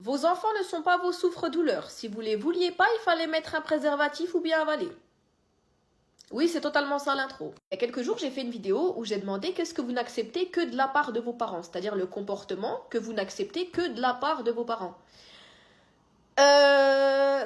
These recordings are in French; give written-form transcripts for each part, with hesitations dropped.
Vos enfants ne sont pas vos souffres-douleurs. Si vous les vouliez pas, il fallait mettre un préservatif ou bien avaler. Oui, c'est totalement ça l'intro. Il y a quelques jours, j'ai fait une vidéo où j'ai demandé qu'est-ce que vous n'acceptez que de la part de vos parents, c'est-à-dire le comportement que vous n'acceptez que de la part de vos parents.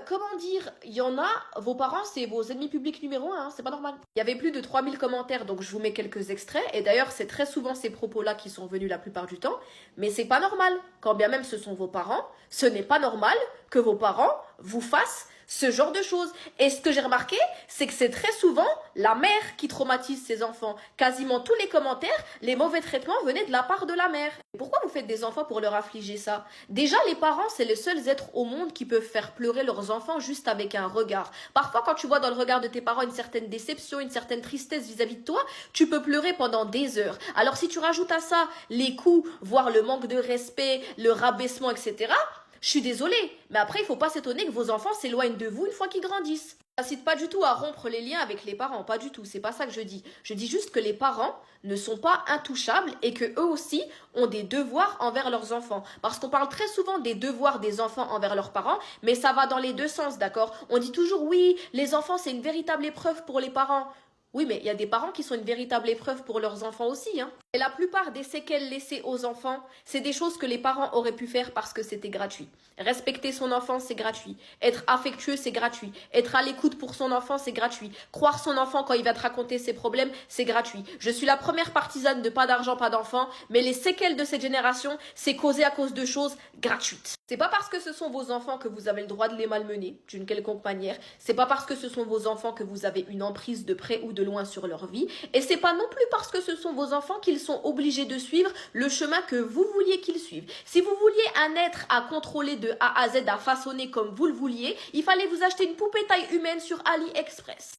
Comment dire, il y en a, vos parents, c'est vos ennemis publics numéro 1, hein, c'est pas normal. Il y avait plus de 3000 commentaires, donc je vous mets quelques extraits, et d'ailleurs, c'est très souvent ces propos-là qui sont venus la plupart du temps, mais c'est pas normal. Quand bien même ce sont vos parents, ce n'est pas normal que vos parents vous fassent ce genre de choses. Et ce que j'ai remarqué, c'est que c'est très souvent la mère qui traumatise ses enfants. Quasiment tous les commentaires, les mauvais traitements venaient de la part de la mère. Pourquoi vous faites des enfants pour leur affliger ça? Déjà, les parents, c'est les seuls êtres au monde qui peuvent faire pleurer leurs enfants juste avec un regard. Parfois, quand tu vois dans le regard de tes parents une certaine déception, une certaine tristesse vis-à-vis de toi, tu peux pleurer pendant des heures. Alors si tu rajoutes à ça les coups, voire le manque de respect, le rabaissement, etc., je suis désolée, mais après, il ne faut pas s'étonner que vos enfants s'éloignent de vous une fois qu'ils grandissent. Ça n'incite pas du tout à rompre les liens avec les parents, pas du tout, c'est pas ça que je dis. Je dis juste que les parents ne sont pas intouchables et que eux aussi ont des devoirs envers leurs enfants. Parce qu'on parle très souvent des devoirs des enfants envers leurs parents, mais ça va dans les deux sens, d'accord? On dit toujours oui, les enfants c'est une véritable épreuve pour les parents. Oui, mais il y a des parents qui sont une véritable épreuve pour leurs enfants aussi, hein. Et la plupart des séquelles laissées aux enfants, c'est des choses que les parents auraient pu faire parce que c'était gratuit. Respecter son enfant, c'est gratuit. Être affectueux, c'est gratuit. Être à l'écoute pour son enfant, c'est gratuit. Croire son enfant quand il va te raconter ses problèmes, c'est gratuit. Je suis la première partisane de pas d'argent, pas d'enfant, mais les séquelles de cette génération, c'est causé à cause de choses gratuites. C'est pas parce que ce sont vos enfants que vous avez le droit de les malmener d'une quelconque manière. C'est pas parce que ce sont vos enfants que vous avez une emprise de près ou de loin sur leur vie. Et c'est pas non plus parce que ce sont vos enfants qu'ils sont obligés de suivre le chemin que vous vouliez qu'ils suivent. Si vous vouliez un être à contrôler de A à Z, à façonner comme vous le vouliez, il fallait vous acheter une poupée taille humaine sur AliExpress.